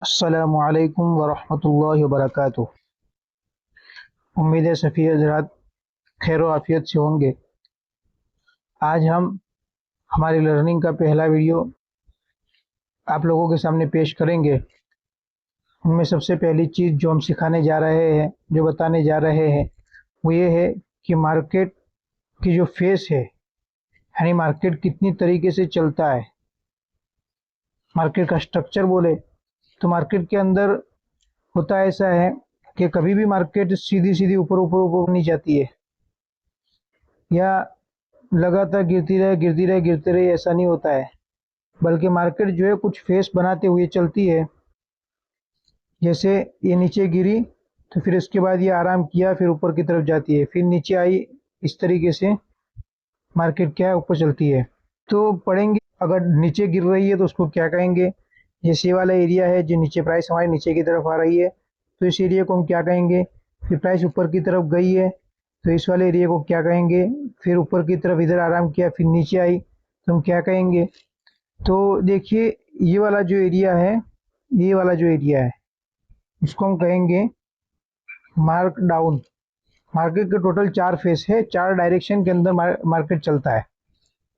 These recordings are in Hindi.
अस्सलामुअलैकुम वरहमतुल्लाहि वबरकातुह। उम्मीद है सफ़ी हज़रात खैर व आफियत से होंगे। आज हम हमारी लर्निंग का पहला वीडियो आप लोगों के सामने पेश करेंगे। उनमें सबसे पहली चीज़ जो हम सिखाने जा रहे हैं, जो बताने जा रहे हैं, वो ये है कि मार्केट की जो फेस है, यानी मार्केट कितनी तरीके से चलता है। मार्केट का स्ट्रक्चर बोले तो मार्केट के अंदर होता ऐसा है कि कभी भी मार्केट सीधी सीधी ऊपर ऊपर ऊपर नहीं जाती है, या लगातार गिरती रहे ऐसा नहीं होता है, बल्कि मार्केट जो है कुछ फेस बनाते हुए चलती है। जैसे ये नीचे गिरी तो फिर इसके बाद ये आराम किया, फिर ऊपर की तरफ जाती है, फिर नीचे आई। इस तरीके से मार्केट क्या है, ऊपर चलती है। तो पढ़ेंगे अगर नीचे गिर रही है तो उसको क्या कहेंगे। जैसे ये वाला एरिया है जो नीचे प्राइस हमारी नीचे की तरफ आ रही है, तो इस एरिया को हम क्या कहेंगे। फिर प्राइस ऊपर की तरफ गई है तो इस वाले एरिया को क्या कहेंगे। फिर ऊपर की तरफ इधर आराम किया, फिर नीचे आई तो हम क्या कहेंगे। तो देखिए ये वाला जो एरिया है, ये वाला जो एरिया है इसको हम कहेंगे मार्क डाउन। मार्केट के टोटल 4 फेस है, 4 डायरेक्शन के अंदर मार्केट चलता है।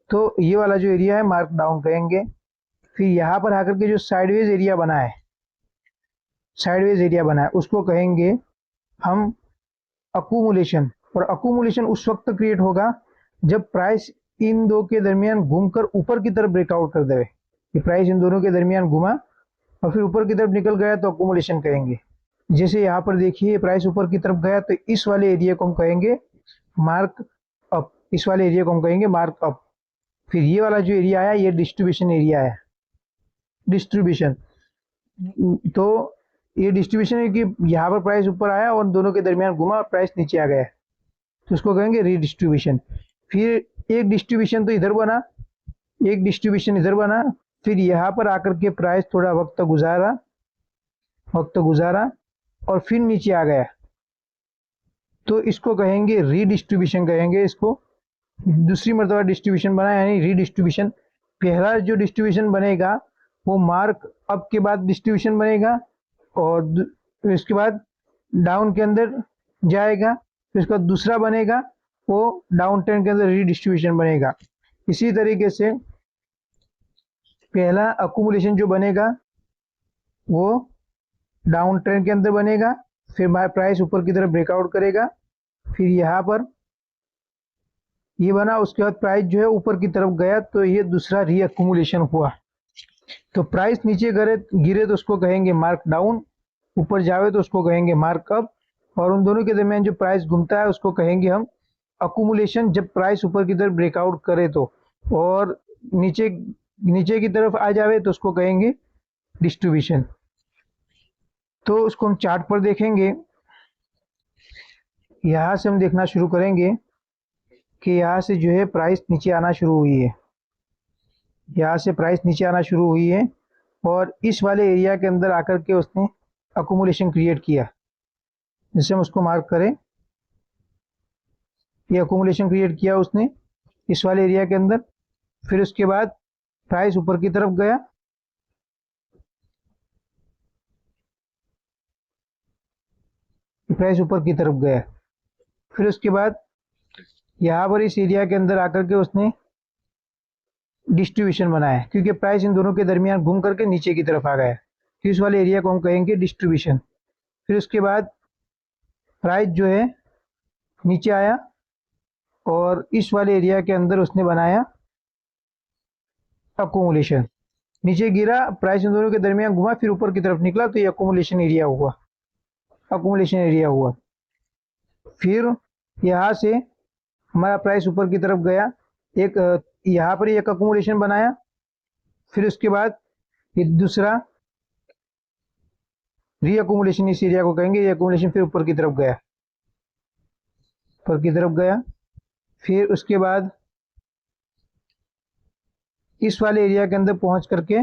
तो ये वाला जो एरिया है मार्क डाउन कहेंगे। फिर यहाँ पर आकर के जो साइडवेज एरिया बना है, साइडवेज एरिया बना है उसको कहेंगे हम अकुमुलेशन। और अकुमुलेशन उस वक्त क्रिएट होगा जब प्राइस इन दो के दरमियान घूमकर ऊपर की तरफ ब्रेकआउट कर दे। कि प्राइस इन दोनों के दरमियान घुमा और फिर ऊपर की तरफ निकल गया तो अकुमुलेशन कहेंगे। जैसे यहाँ पर देखिए प्राइस ऊपर की तरफ गया तो इस वाले एरिया को हम कहेंगे मार्क अप। इस वाले एरिया को हम कहेंगे मार्क अप। फिर ये वाला जो एरिया आया ये डिस्ट्रीब्यूशन एरिया है। डिस्ट्रीब्यूशन तो ये डिस्ट्रीब्यूशन है कि यहाँ पर प्राइस ऊपर आया और दोनों के दरमियान घुमा और प्राइस नीचे आ गया, तो उसको कहेंगे रीडिस्ट्रीब्यूशन। फिर एक डिस्ट्रीब्यूशन तो इधर बना, एक डिस्ट्रीब्यूशन इधर बना, फिर यहाँ पर आकर के प्राइस थोड़ा वक्त गुजारा और फिर नीचे आ गया, तो इसको कहेंगे रीडिस्ट्रीब्यूशन कहेंगे। इसको दूसरी मर्तबा डिस्ट्रीब्यूशन बना यानी रीडिस्ट्रीब्यूशन। पहला जो डिस्ट्रीब्यूशन बनेगा वो मार्क अप के बाद डिस्ट्रीब्यूशन बनेगा, और इसके बाद डाउन के अंदर जाएगा। फिर उसका दूसरा बनेगा वो डाउन ट्रेंड के अंदर रीडिस्ट्रीब्यूशन बनेगा। इसी तरीके से पहला अकुमुलेशन जो बनेगा वो डाउन ट्रेंड के अंदर बनेगा, फिर प्राइस ऊपर की तरफ ब्रेकआउट करेगा, फिर यहाँ पर ये बना, उसके बाद प्राइस जो है ऊपर की तरफ गया तो ये दूसरा रीअकुमुलेशन हुआ। तो प्राइस नीचे गिरे तो उसको कहेंगे मार्क डाउन, ऊपर जावे तो उसको कहेंगे मार्क अप, और उन दोनों के दरमियान जो प्राइस घूमता है उसको कहेंगे हम अकुमुलेशन। जब प्राइस ऊपर की तरफ ब्रेकआउट करे तो, और नीचे की तरफ आ जावे तो उसको कहेंगे डिस्ट्रीब्यूशन। तो उसको हम चार्ट पर देखेंगे। यहाँ से हम देखना शुरू करेंगे कि यहाँ से जो है प्राइस नीचे आना शुरू हुई है। यहाँ से प्राइस नीचे आना शुरू हुई है और इस वाले एरिया के अंदर आकर के उसने अकुमुलेशन क्रिएट किया। जैसे हम उसको मार्क करें, ये अकुमुलेशन क्रिएट किया उसने इस वाले एरिया के अंदर। फिर उसके बाद प्राइस ऊपर की तरफ गया, प्राइस ऊपर की तरफ गया। फिर उसके बाद यहाँ पर इस एरिया के अंदर आकर के उसने डिस्ट्रीब्यूशन बनाया, क्योंकि प्राइस इन दोनों के दरमियान घूम करके नीचे की तरफ आ गया, तो इस वाले एरिया को हम कहेंगे डिस्ट्रीब्यूशन। फिर उसके बाद प्राइस जो है नीचे आया और इस वाले एरिया के अंदर उसने बनाया अकुमुलेशन। नीचे गिरा, प्राइस इन दोनों के दरमियान घुमा, फिर ऊपर की तरफ निकला, तो ये अकुमुलेशन एरिया हुआ, अकुमुलेशन एरिया हुआ। फिर यहाँ से हमारा प्राइस ऊपर की तरफ गया, एक यहाँ पर एक अकुमुलेशन बनाया, फिर उसके बाद ये दूसरा रीअकुमुलेशन, इस एरिया को कहेंगे रीअकुमुलेशन। फिर ऊपर की तरफ गया, ऊपर की तरफ गया, फिर उसके बाद इस वाले एरिया के अंदर पहुंच करके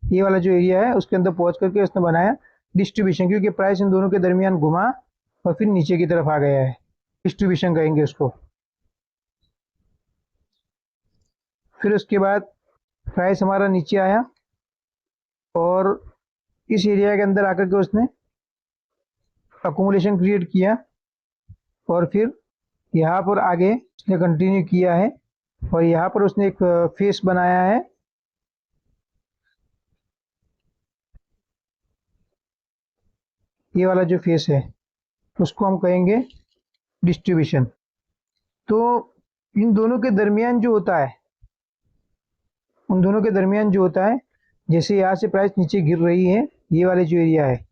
ये वाला जो एरिया है उसके अंदर पहुंच करके उसने बनाया डिस्ट्रीब्यूशन, क्योंकि प्राइस इन दोनों के दरमियान घुमा और फिर नीचे की तरफ आ गया है, डिस्ट्रीब्यूशन कहेंगे उसको। फिर उसके बाद प्राइस हमारा नीचे आया और इस एरिया के अंदर आकर के उसने अकोमोडेशन क्रिएट किया और फिर यहाँ पर आगे उसने कंटिन्यू किया है और यहाँ पर उसने एक फेस बनाया है। ये वाला जो फेस है उसको हम कहेंगे डिस्ट्रीब्यूशन। तो इन दोनों के दरमियान जो होता है, उन दोनों के दरमियान जो होता है, जैसे यहाँ से प्राइस नीचे गिर रही है, ये वाले जो एरिया है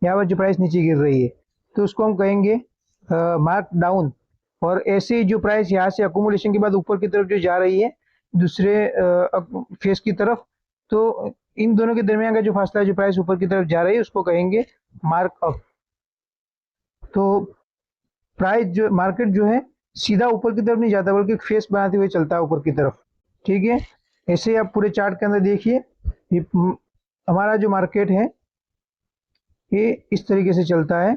यहाँ पर जो प्राइस नीचे गिर रही है तो उसको हम कहेंगे मार्क डाउन। और ऐसे जो प्राइस यहाँ से अकोमोडेशन के बाद ऊपर की तरफ जो जा रही है दूसरे फेस की तरफ, तो इन दोनों के दरमियान का जो फासला है, जो प्राइस ऊपर की तरफ जा रही है, उसको कहेंगे मार्क अप। तो प्राइस जो मार्केट जो है सीधा ऊपर की तरफ नहीं जाता बल्कि एक फेस बनाते हुए चलता है ऊपर की तरफ। ठीक है, ऐसे ही आप पूरे चार्ट के अंदर देखिए, ये हमारा जो मार्केट है ये इस तरीके से चलता है।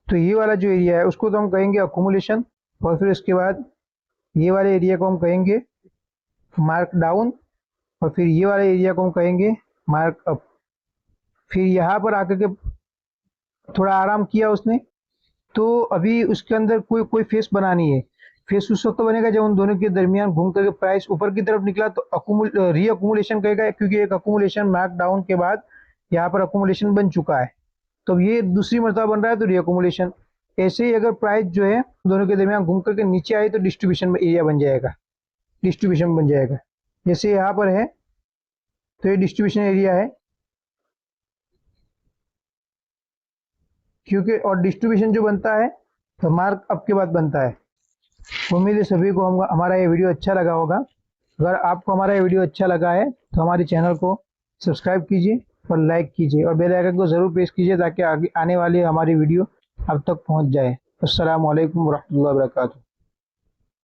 तो ये वाला जो एरिया है उसको तो हम कहेंगे अकोमोडेशन और फिर उसके बाद ये वाले एरिया को हम कहेंगे मार्क डाउन और फिर ये वाले एरिया को हम कहेंगे मार्क अप। फिर यहाँ पर आकर के थोड़ा आराम किया उसने, तो अभी उसके अंदर कोई कोई फेस बनानी है। फेस उस वक्त बनेगा जब उन दोनों के दरमियान घूम करके प्राइस ऊपर की तरफ निकला तो री अकोमोडेशन कहेगा, क्योंकि एक अकोमोडेशन मार्क डाउन के बाद यहाँ पर अकोमोडेशन बन चुका है, तो ये दूसरी मरतबा बन रहा है तो री अकोमोडेशन। ऐसे ही अगर प्राइस जो है दोनों के दरमियान घूम करके नीचे आई तो डिस्ट्रीब्यूशन एरिया बन जाएगा, डिस्ट्रीब्यूशन बन जाएगा। जैसे यहाँ पर है तो ये डिस्ट्रीब्यूशन एरिया है, क्योंकि और डिस्ट्रीब्यूशन जो बनता है तो मार्क अप के बाद बनता है। उम्मीद है सभी को हमारा ये वीडियो अच्छा लगा होगा। अगर आपको हमारा ये वीडियो अच्छा लगा है तो हमारे चैनल को सब्सक्राइब कीजिए और लाइक कीजिए और बेल आइकन को ज़रूर प्रेस कीजिए ताकि आगे आने वाली हमारी वीडियो आप तक पहुंच जाए। अस्सलामु अलैकुम वरहमतुल्लाहि वबरकातुहू।